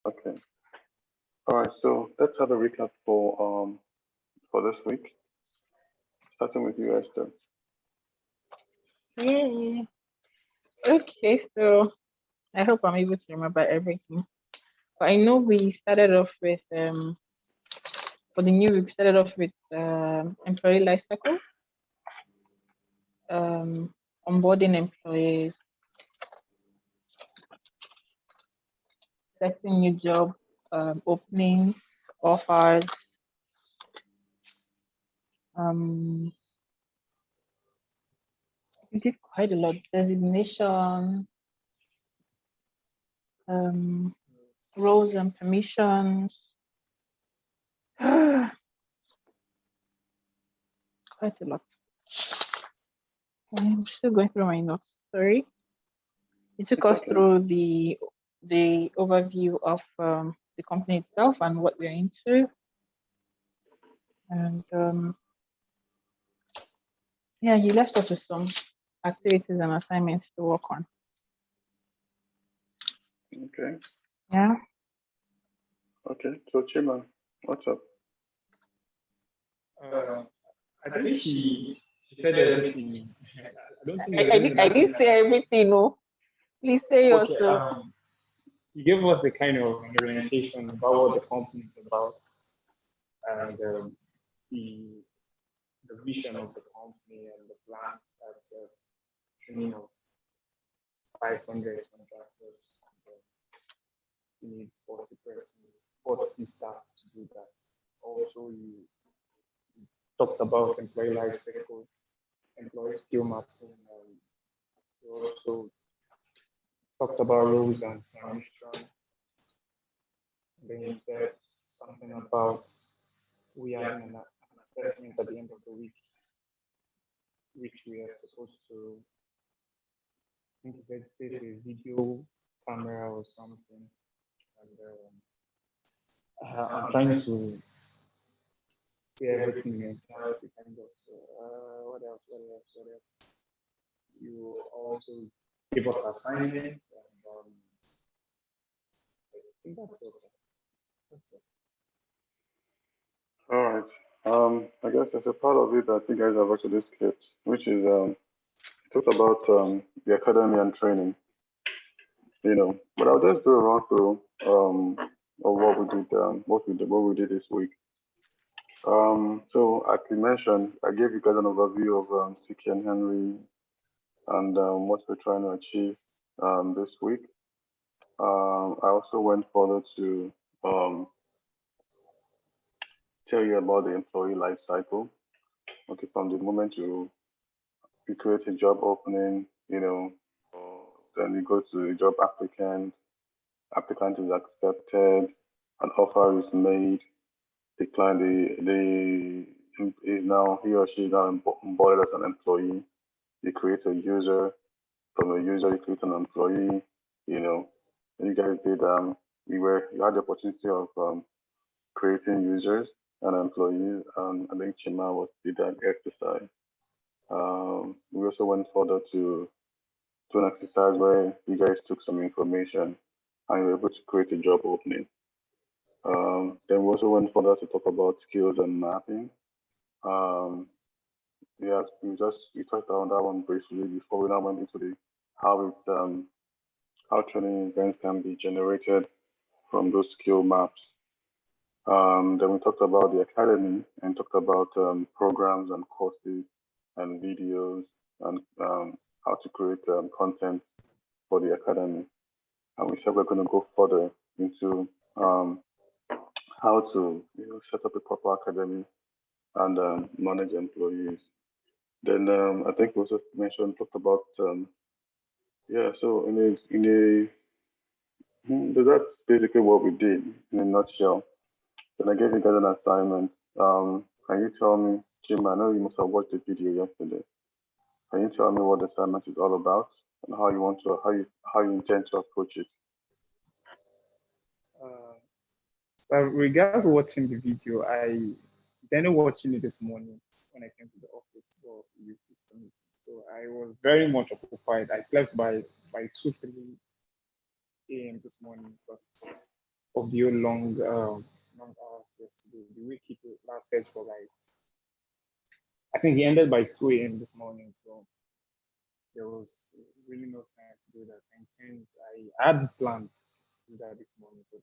Okay. All right. So let's have a recap for this week, starting with you, Esther. Yay. Okay, so I hope I'm able to remember everything. But I know we started off with for the new week, we started off with employee life cycle, um, onboarding employees, setting new job openings, offers, um, we did quite a lot. Designation, um, roles and permissions. Quite a lot. I'm still going through my notes. Sorry. It took It's us okay. through the overview of the company itself and what we're into. And yeah, he left us with some activities and assignments to work on. Okay. Yeah. Okay. So Chima, what's up? Uh, I think she said everything. I don't think I, there's I, anything did, I that didn't say everything, no. Please say okay. yourself. You gave us a kind of an orientation about what the company is about and the the vision of the company and the plan that training of 500 contractors. And, you need 40 persons, 40 staff to do that. Also, you talked about employee life cycle, employee skill mapping, and you also talked about rules and permission. Then you said something about we having an assessment at the end of the week, which we are supposed to, I think you said there's a video camera or something. And I'm trying to see everything in entirety kind of. So, what else? What else? What else? You also give us assignments, and I think that's also that's it. All right. I guess as a part of it, I think guys have actually skipped, which is talked about the academy and training. But I'll just do a run through of what we did this week. So like you mentioned, I gave you guys an overview of CK and Henry and what we're trying to achieve this week. I also went further to um, tell you about the employee life cycle. Okay, from the moment you create a job opening, then you go to the job applicant, applicant is accepted, an offer is made, the client is now he or she is now onboarded as an employee. You create a user, from a user you create an employee, you know. And you guys did you had the opportunity of creating users and employees, and I think Chima was did that exercise. We also went further to an exercise where you guys took some information and you were able to create a job opening. Then we also went further to talk about skills and mapping. Um, yes, we touched on that one briefly before we now went into the how it how training events can be generated from those skill maps. Then we talked about the academy and talked about programs and courses and videos and how to create content for the academy. And we said we're going to go further into um, how to set up a proper academy and manage employees. Then I think we also mentioned talked about yeah. So so that's basically what we did in a nutshell. Then I gave you guys an assignment. Can you tell me, Jim? I know you must have watched the video yesterday. Can you tell me what the assignment is all about and how you intend to approach it? Uh, so regards watching the video, I then watching it this morning when I came to the office for you fixed the meeting. So I was very much occupied. I slept by 2 3 a.m. this morning because of the long hours yesterday. The week it lasted for like, I think he ended by 2 a.m. this morning. So there was really no time to do that. And I had planned to do that this morning. So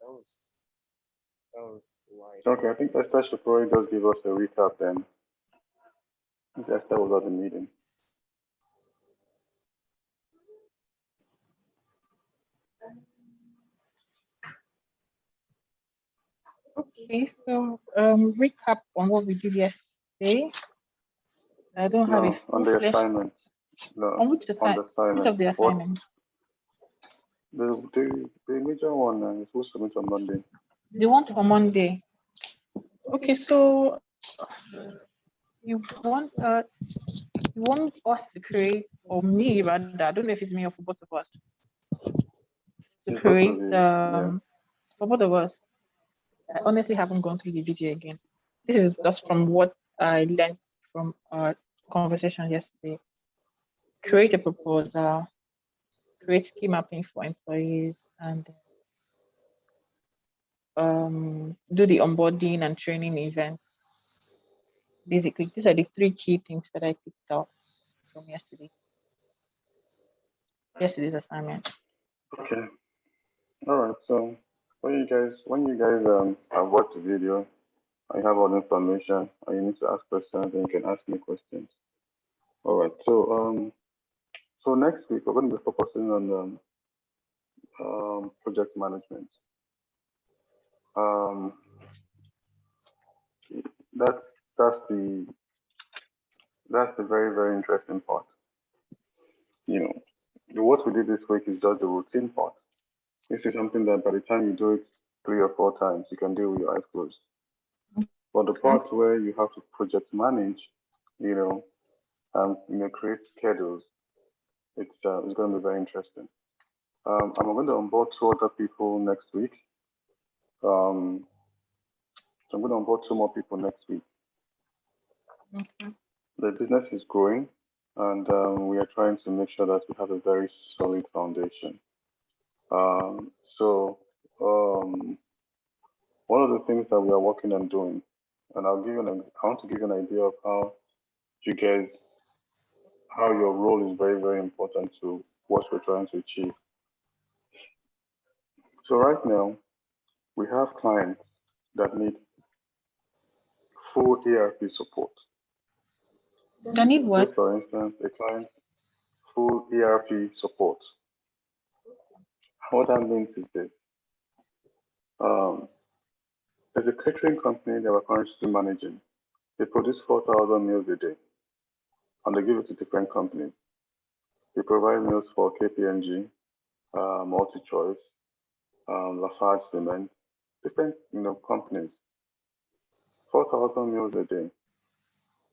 that was why. Okay, I think Esther should probably just give us a recap then. I think Esther was at the meeting. Okay, so recap on what we did yesterday. I don't have a No, on the full-fledged assignment. No, on on the which of assignment. the What assignments? the major one is supposed to meet on Monday. The one for Monday. Okay, so you want us to create, or me rather, I don't know if it's me or for both of us, to It's both of create you. Yeah. for both of us. I honestly haven't gone through the video again. This is just from what I learned from our conversation yesterday. Create a proposal, create scheme mapping for employees, and do the onboarding and training event. Basically, these are the three key things that I picked up from yesterday's assignment. Okay. All right. So when you guys have watched the video, I have all the information, and you need to ask questions, then you can ask me questions. All right. So next week we're going to be focusing on project management. Um, that's that's the that's the very very interesting part. You what we did this week is just the routine part. This is something that by the time you do it 3 or 4 times, you can do with your eyes closed. But the Okay. part where you have to project manage, you know, and create schedules, it's going to be very interesting. I'm going to onboard 2 other people next week. Um, so I'm going to onboard 2 more people next week. Okay. The business is growing, and we are trying to make sure that we have a very solid foundation. So one of the things that we are working on doing, and I want to give you an idea of how you guys, how your role is very, very important to what we're trying to achieve. So right now, we have clients that need full ERP support. I need Say, what? for instance, a client full ERP support. What that means is this. Um, there's a catering company that we're currently managing. They produce 4,000 meals a day, and they give it to different companies. They provide meals for KPMG, MultiChoice, Lafarge Cement, different companies. 4,000 meals a day,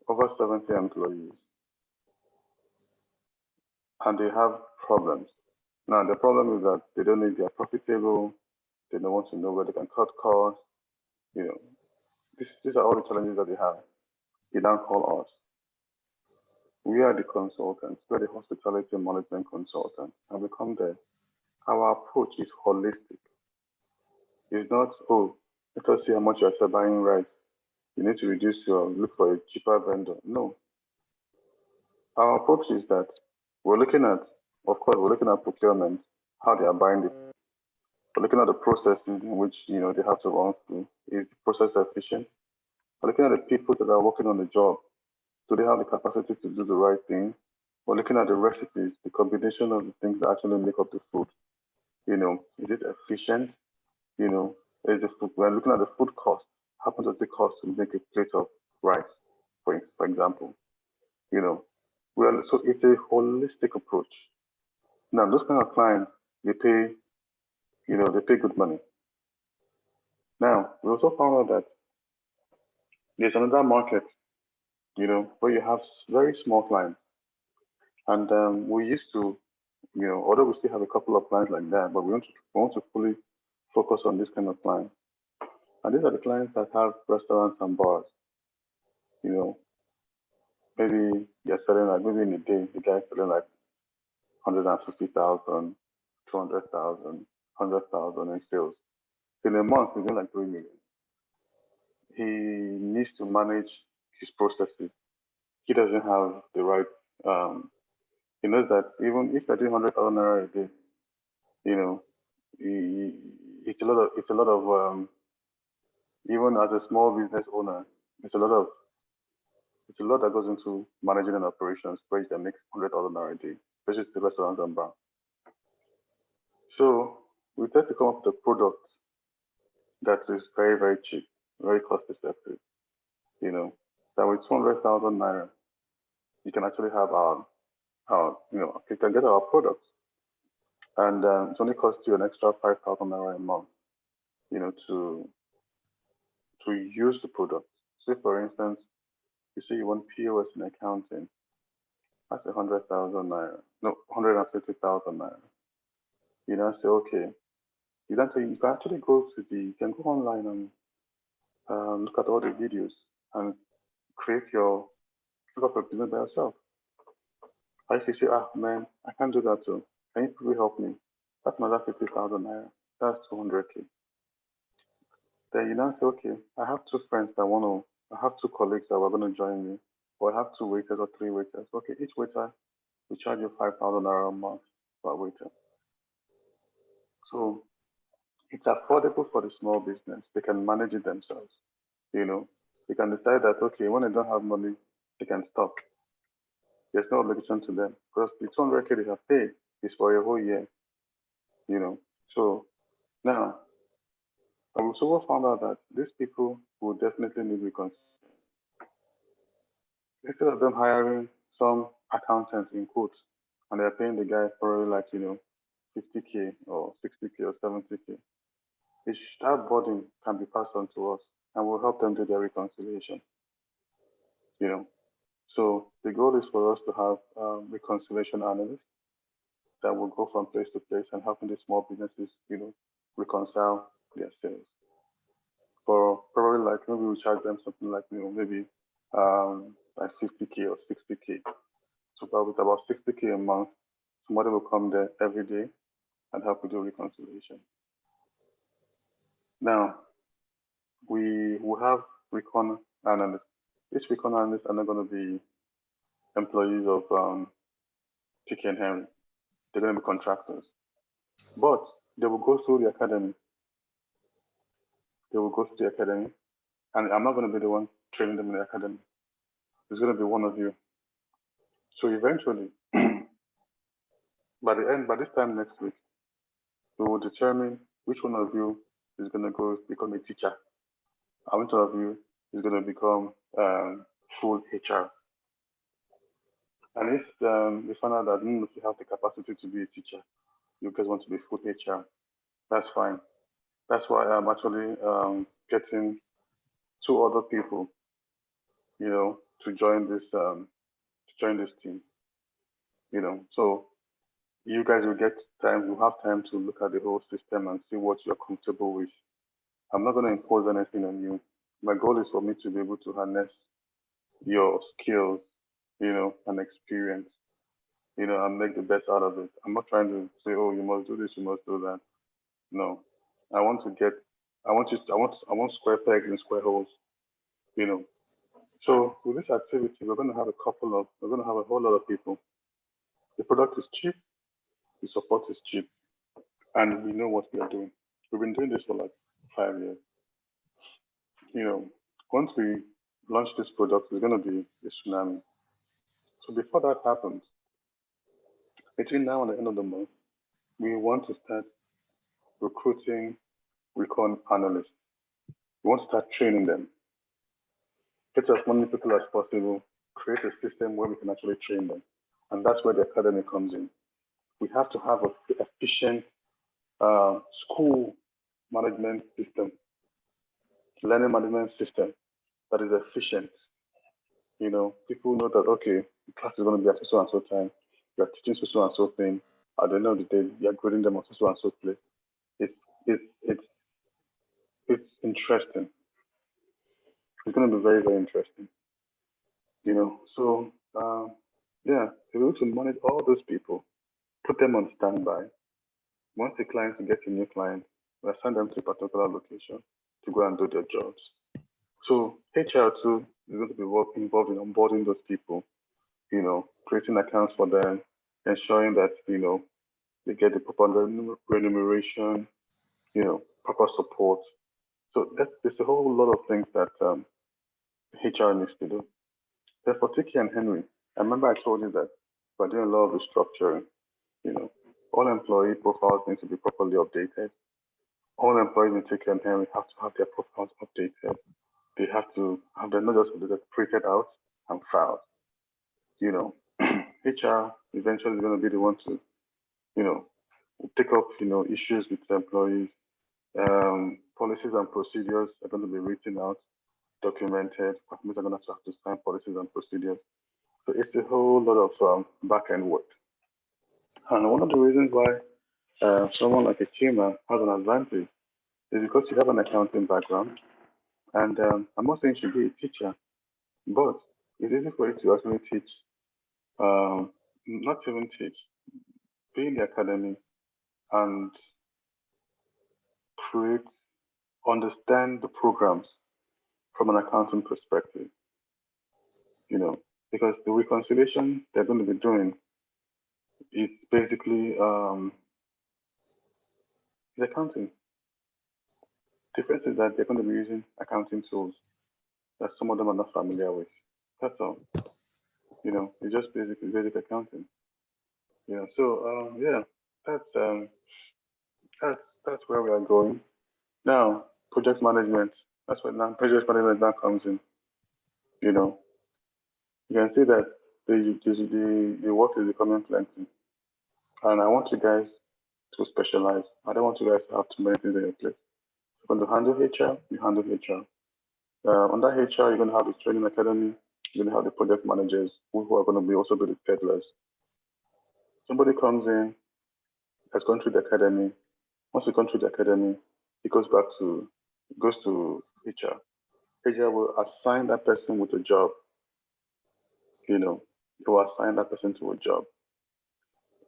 over 70 employees, and they have problems. Now the problem is that they don't know if they are profitable. They don't want to know where they can cut costs. You know, these are all the challenges that they have. They now call us. We are the consultants. We're the hospitality management consultants, and we come there. Our approach is holistic. It's not, oh, let us see how much you're buying rice. You need to look for a cheaper vendor. No. Our approach is that we're looking at, of course, we're looking at procurement, how they are buying it. We're looking at the processes in which, they have to run through. Is the process efficient? We're looking at the people that are working on the job. Do they have the capacity to do the right thing? We're looking at the recipes, the combination of the things that actually make up the food. Is it efficient? You know, is the food, we're looking at the food cost. How much does it cost to make a plate of rice, for example? You know, so it's a holistic approach. Now, those kind of clients, they pay good money. Now, we also found out that there's another market, where you have very small clients. And we used to, although we still have a couple of clients like that, but we want to fully focus on this kind of clients. And these are the clients that have restaurants and bars. You know, maybe they're selling like, maybe in a day, the guy's selling like 150,000, 200,000, 100,000 in sales. In a month, he's doing like 3 million. He needs to manage his processes. He doesn't have the right. Um, he knows that even if you're doing 100,000 naira a day, you know, he, it's a lot of even as a small business owner, it's a lot of it's a lot that goes into managing an operations where you can make 100,000 naira a day, especially the restaurants and bar. So we try to come up with a product that is very, very cheap, very cost effective, you know, that with 200,000 naira, you can actually have you can get our products. And it only costs you an extra 5,000 naira a month, to use the product. Say, for instance, you say you want POS in accounting, that's 100,000 naira, no, 150,000 naira. You know, say, okay, you can actually you can go online and look at all the videos and create your, look up a business by yourself. I used to say, ah, man, I can't do that too. Can you please help me? That's another 50,000 naira. That's 200K. Then you now say, okay, I have two friends that I have two colleagues that were going to join me, or I have two waiters or three waiters. Okay, each waiter, we charge you 5,000 naira a month per waiter. So it's affordable for the small business. They can manage it themselves. You know, they can decide that, okay, when they don't have money, they can stop. There's no obligation to them because the 200K they have paid is for a whole year, you know. So now, I also found out that these people will definitely need reconciliation. Instead of them hiring some accountant in quotes and they're paying the guy probably like, 50K or 60K or 70K, that burden can be passed on to us and will help them do their reconciliation, you know. So the goal is for us to have reconciliation analysts that will go from place to place and helping the small businesses, reconcile their sales. For probably like maybe we charge them something like, maybe like 50K or 60K. So with about 60K a month, somebody will come there every day and help with the reconciliation. Now, we will have recon analysts. These recon analysts are not going to be employees of TK and Henry. They're going to be contractors. But they will go through the academy. They will go through the academy. And I'm not going to be the one training them in the academy. It's going to be one of you. So eventually, by this time next week, we will determine which one of you is going to go become a teacher, and which one of you is going to become full HR. And if we find out that if you have the capacity to be a teacher, you guys want to be full HR, that's fine. That's why I'm actually getting two other people, to join this team. So you guys will get time, you have time to look at the whole system and see what you're comfortable with. I'm not going to impose anything on you. My goal is for me to be able to harness your skills, and experience, and make the best out of it. I'm not trying to say, oh, you must do this, you must do that. No, I want to get, I want square pegs in square holes, you know. So with this activity, we're going to have a whole lot of people. The product is cheap, the support is cheap, and we know what we are doing. We've been doing this for like 5 years. Once we launch this product, it's going to be a tsunami. So before that happens, between now and the end of the month, we want to start recruiting recon analysts. We want to start training them. Get as many people as possible, create a system where we can actually train them. And that's where the academy comes in. We have to have an efficient school management system, learning management system that is efficient. People know that, okay, the class is going to be at so and so time. You're teaching so and so thing. At the end of the day, you're grading them on so and so place. It's, it's, it's, it's interesting. It's going to be very, very interesting. So yeah, to be able to manage all those people, put them on standby. Once the client gets a new client, we assign them to a particular location to go and do their jobs. So HR too is going to be involved in onboarding those people, creating accounts for them, ensuring that, they get the proper remuneration, proper support. So there's a whole lot of things that HR needs to do. Then for Tiki and Henry, I remember I told you that we're doing a lot of restructuring. You know, all employee profiles need to be properly updated. All employees in Tiki and Henry have to have their profiles updated. They have to have them not just printed out and filed. You know, HR eventually is going to be the one to, you know, take up, issues with the employees. Policies and procedures are going to be written out, documented. Companies are going to have to sign policies and procedures. So it's a whole lot of back end work. And one of the reasons why someone like a Chima has an advantage is because you have an accounting background. And I'm not saying you should be a teacher, but it's easy for you to actually teach, not even teach, be in the academy and create, understand the programs from an accounting perspective, you know, because the reconciliation they're going to be doing is basically the accounting. Difference is that they're going to be using accounting tools that some of them are not familiar with. That's all. It's just basic accounting. So that's um, that's where we are going now. Project management. That's what now project management now comes in. You know, you can see that the work is becoming plenty, and I want you guys to specialize. I don't want you guys to have too many things in your plate. You're going to handle HR, you handle HR. Under HR, you're going to have the training academy. You're going to have the project managers who are going to be also be the peddlers. Somebody comes in, has gone through the academy. Once you gone through the academy, it goes to HR. HR will assign that person with a job. They will assign that person to a job.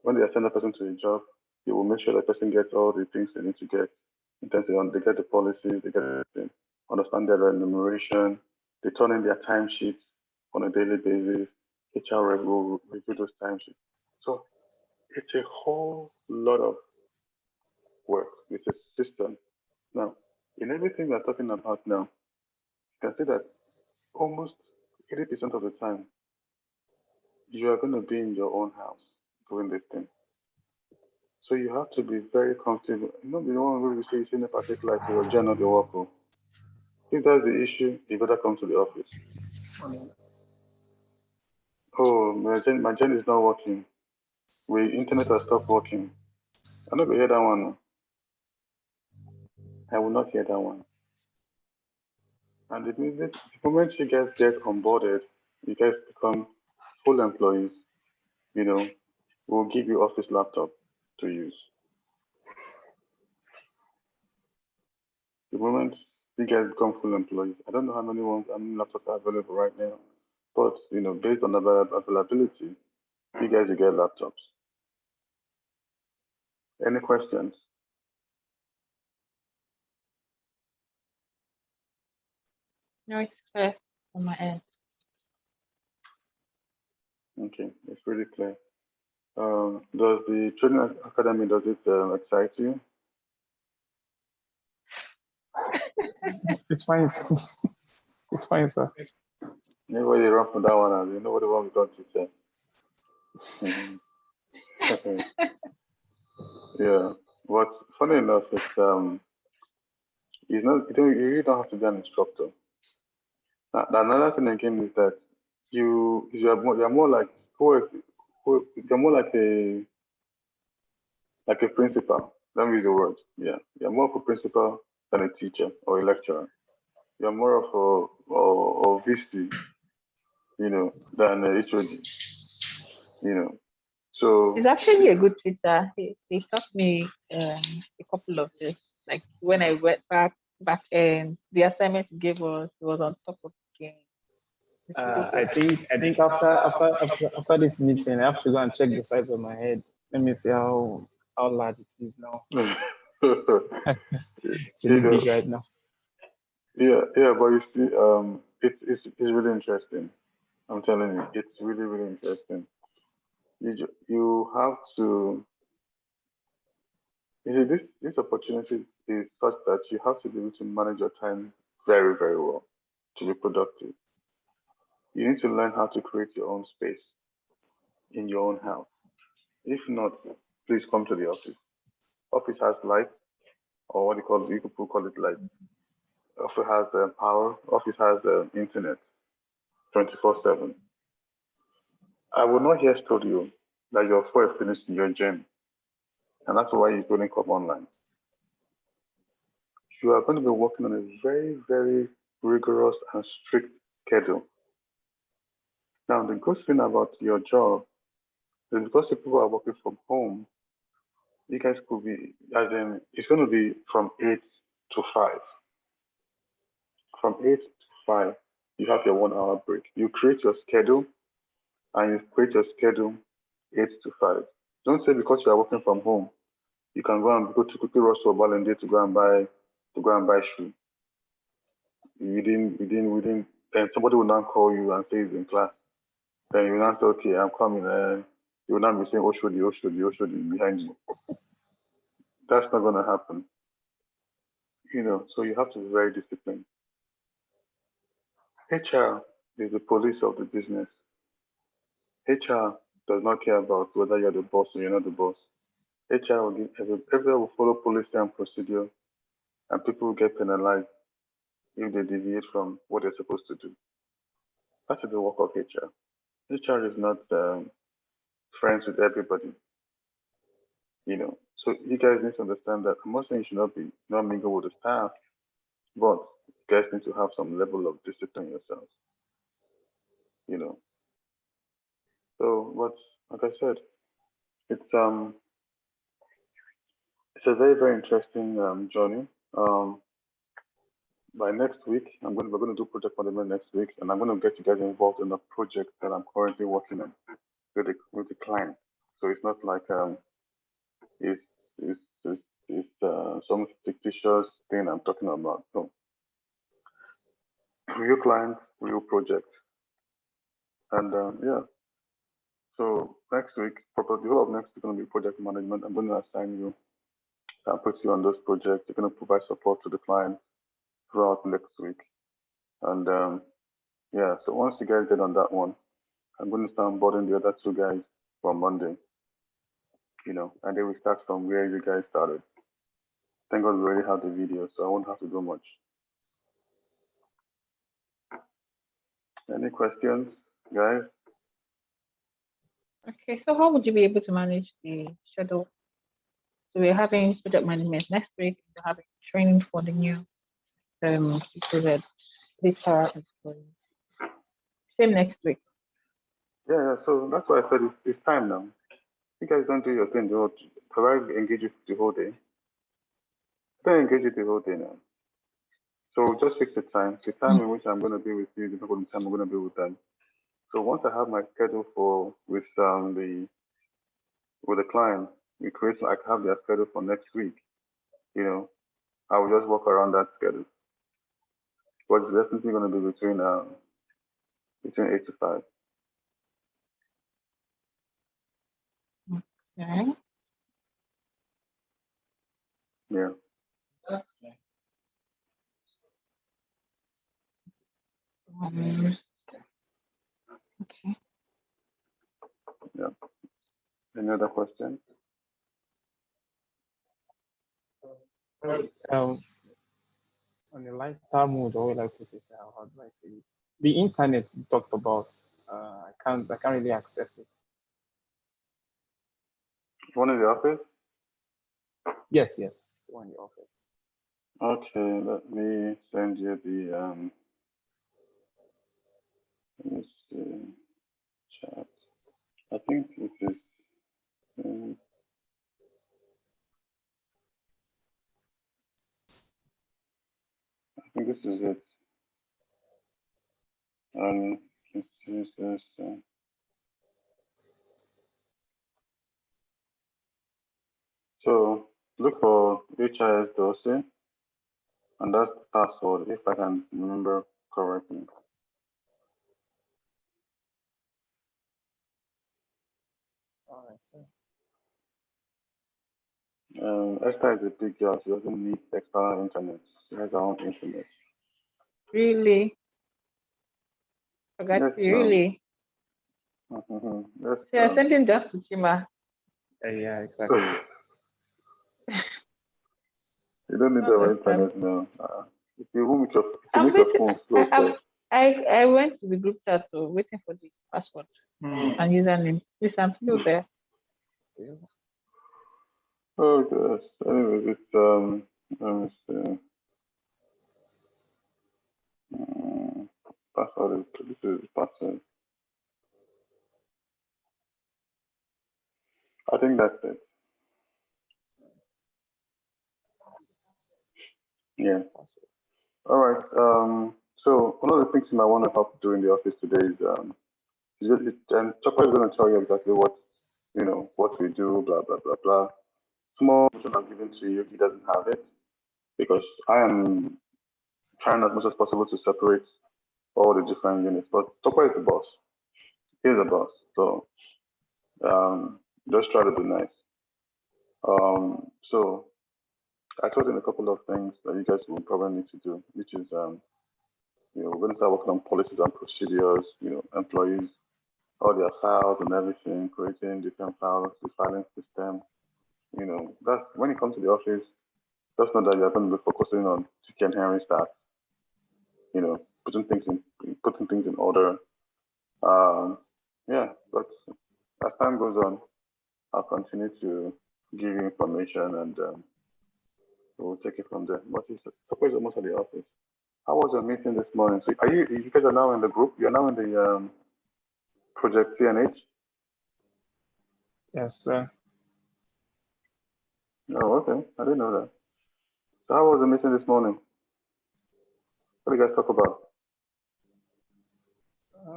When they assign that person to a job, they will make sure that person gets all the things they need to get. In terms of they get the policies, they get everything, understand their remuneration, they turn in their timesheets on a daily basis. HR will review those timesheets. So it's a whole lot of work. It's a system. Now, in everything we're talking about now, you can see that almost 80% of the time, you are going to be in your own house doing this thing. So you have to be very comfortable. Not the one where you say in a particular to your journal the work. If that's the issue, you better come to the office. Oh, my gen is not working. We internet has stopped working. I'm not gonna hear that one. I will not hear that one. And the moment you guys get onboarded, you guys become full employees, we'll give you office laptop to use. The moment you guys become full employees, I don't know how many laptops are available right now, but based on availability, you guys will get laptops. Any questions? No, it's clear on my end. Okay, it's pretty clear. Does the training academy excite you? It's fine. It's fine, sir. Nobody run from that one, and nobody want to to say. Okay. Yeah. But funny enough, it's you really don't have to be an instructor. Now, another thing again is that you're more like you're more like a principal. Let me use the word. Yeah, you're more of a principal than a teacher or a lecturer. You're more of a VC, than a HOD. So He's actually a good teacher. He taught me a couple of this. Like when I went back and the assignment he gave us, he was on top of the game. I think after this meeting, I have to go and check the size of my head. Let me see how large it is now. It's a You bit know, big right now. yeah, but you see, it's really interesting. I'm telling you, it's really, really interesting. You have to, you see, this opportunity is such that you have to be able to manage your time very, very well to be productive. You need to learn how to create your own space in your own house. If not, please come to the office. Office has light, or what you call it, you could call it light. Office has power. Office has internet 24/7. I will not hear told you that your phone is finished in your gym, and that's why you couldn't come online. You are going to be working on a very, very rigorous and strict schedule. Now, the good thing about your job is because the people are working from home, you guys could be, as in, it's going to be from 8 to 5. From 8 to 5, you have your 1 hour break. You create your schedule and you create your schedule 8 to 5. Don't say because you are working from home, you can go and go to quickly rush to a Balende to go and buy shoe. Within, then somebody will now call you and say he's in class. Then you will not say, okay, I'm coming. You will not be saying Oshodi, Oshodi, Oshodi behind you. That's not going to happen. So you have to be very disciplined. HR is the police of the business. HR does not care about whether you're the boss or you're not the boss. HR will everyone will follow policy and procedure, and people will get penalized if they deviate from what they're supposed to do. That is the work of HR. HR is not friends with everybody. So you guys need to understand that. I'm not saying you should not mingle with the staff, but you guys need to have some level of discipline yourselves. You know. So, but like I said, it's um it's a very very interesting journey. Um, by next week, we're going to do project management next week, and I'm going to get you guys involved in a project that I'm currently working on with the client. So it's not like it's some fictitious thing I'm talking about. No, real client, real project, and yeah. So next week, probably the whole of next week is going to be project management. I'm going to assign you and put you on those projects. You're going to provide support to the client throughout next week, and yeah. So once you guys get on that one, I'm going to start onboarding the other two guys from Monday. And then we start from where you guys started. Thank God we already have the video, so I won't have to do much. Any questions, guys? Okay, so how would you be able to manage the schedule? So we're having project management next week. We're having training for the new people that HR employees. Same next week. Yeah. So that's why I said it's time now. You guys don't do your thing the whole. Provide engage you the whole day. Don't engage you the whole day now. So just fix the time. The time in which I'm going to be with you, the people the time I'm going to be with them. So once I have my schedule for with the client, we create like have their schedule for next week. You know, I will just work around that schedule. But it's definitely going to be between 8 to 5. Okay. Yeah. Um, okay. Yeah. Any other questions? Um, on a lighter mood, or will I put it? How do I say it? The internet you talked about, I can't really access it. One in the office? Yes, the one in the office. Okay, let me send you the let me see chat. I think this is um, I think this is it. Let's use this. So look for HIS dossier, and that's the password if I can remember correctly. All right, sir. Esther is a big girl. She doesn't need external internet. She has her own internet. Really? Forgot Yes, you, now. really. Yes, So you're sending just to Chima. Yeah, exactly. You don't need our Understand. internet now. If you want to, if you I'm make your waiting. phone slow, sir. I went to the group chat to waiting for the password and username. Yes, I'm still there. Oh gosh. Anyways, it's let me see. Um, Password is this is the password. I think that's it. Yeah. All right. So one of the things you might want to help do in the office today and Chopper is going to tell you exactly what we do, blah blah blah blah. Small information I've given to you, he doesn't have it because I am trying as much as possible to separate all the different units. But Chopper is the boss. He's the boss. So just try to be nice. So I told him a couple of things that you guys will probably need to do, which is we're going to start working on policies and procedures, employees, all their files and everything, creating different files, the filing system. That's when you come to the office, just know that you're going to be focusing on chicken Henry stats, putting things in order. Um, yeah, but as time goes on, I'll continue to give you information and we'll take it from there. But it's suppose almost at the office. How was your meeting this morning? So you guys are now in the group? You're now in the project CNH? Yes, sir. Oh, okay. I didn't know that. So how was the meeting this morning? What did you guys talk about?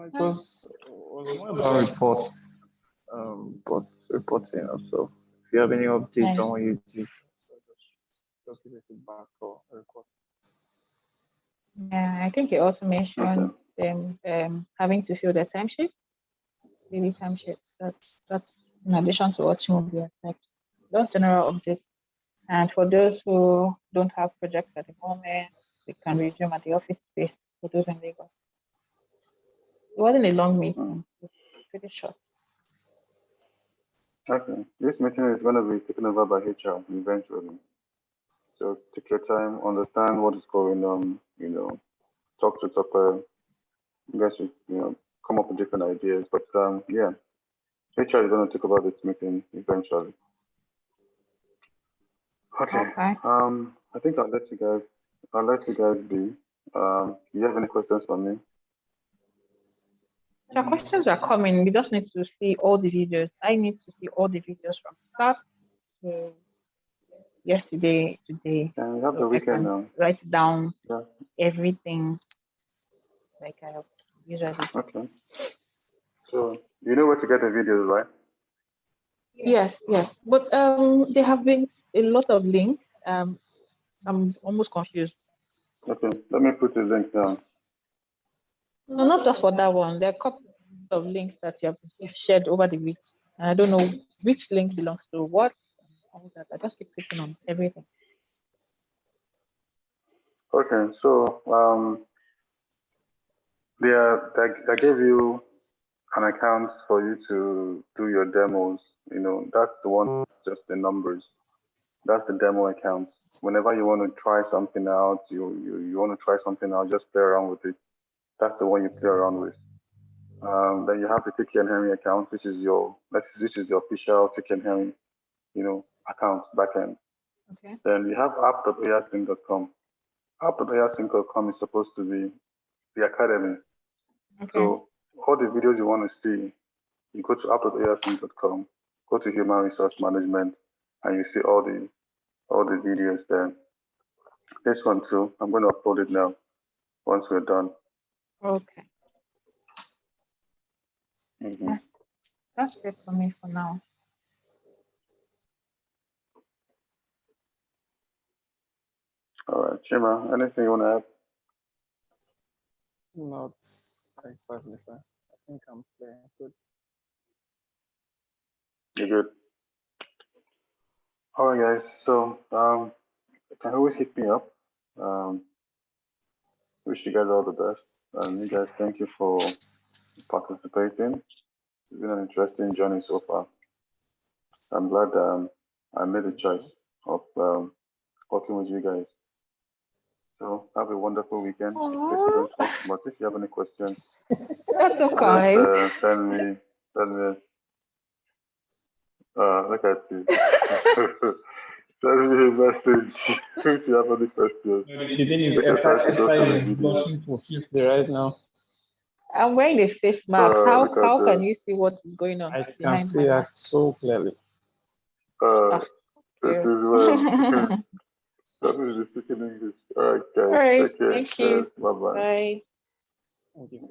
It was more about reports, but reporting also. If you have any updates Nice. on what you did, so just give a feedback or a report. Yeah, I think you also Okay. mentioned them having to fill the timesheet, daily timesheet. That's in addition to what will be like those general updates. And for those who don't have projects at the moment, they can resume at the office space for those in Lagos. It wasn't a long Hmm. meeting, it was pretty short. Okay. This meeting is going to be taken over by HR eventually. So take your time, understand what is going on, talk to Topper. You guys should, come up with different ideas. But yeah, HR is going to take over this meeting eventually. Okay. Okay. I think I'll let you guys be. Do you have any questions for me? So questions are coming. We just need to see all the videos. I need to see all the videos from start to yesterday, today, And we have so the I weekend can now. write down Yeah. everything like I usually do. Okay. So you know where to get the videos, right? Yes, yes. But there have been a lot of links. I'm almost confused. Okay. Let me put the link down. No, not just for that one. There are a couple of links that you've shared over the week. And I don't know which link belongs to what. All that. I just keep clicking on everything. Okay. So they gave you an account for you to do your demos. That's the one, just the numbers. That's the demo account. Whenever you want to try something out, you want to try something out, just play around with it. That's the one you play around with. Then you have the Tiki and Henry account, which is your official Tiki and Henry, account backend. Okay. Then you have app.oyasync.com. App.oyasync.com is supposed to be the academy. Okay. So all the videos you want to see, you go to app.oyasync.com, go to human resource management, and you see all the videos there. This one too, I'm going to upload it now once we're done. Okay. Hmm. Yeah, that's it for me for now. All right, Chima, anything you want to add? Not exactly, sir. I think I'm clear. Good. You're good. All right, guys. So, you can always hit me up. Um, wish you guys all the best. And you guys, thank you for participating. It's been an interesting journey so far. I'm glad I made the choice of working with you guys. So have a wonderful weekend. In case we don't talk, but if you have any questions, That's so just kind. send me look at you. Send me a message if you have any questions. The thing is, We can try to go Esther through the is video. blushing profusely right now. I'm wearing a face mask. Because How can you see what is going on I can behind my see her mask? so clearly. uh, Ah, this okay. is well. That is speaking English. All right, All guys. right. Take care. Thank Cheers. you. Bye bye. Bye. Thank you, sir.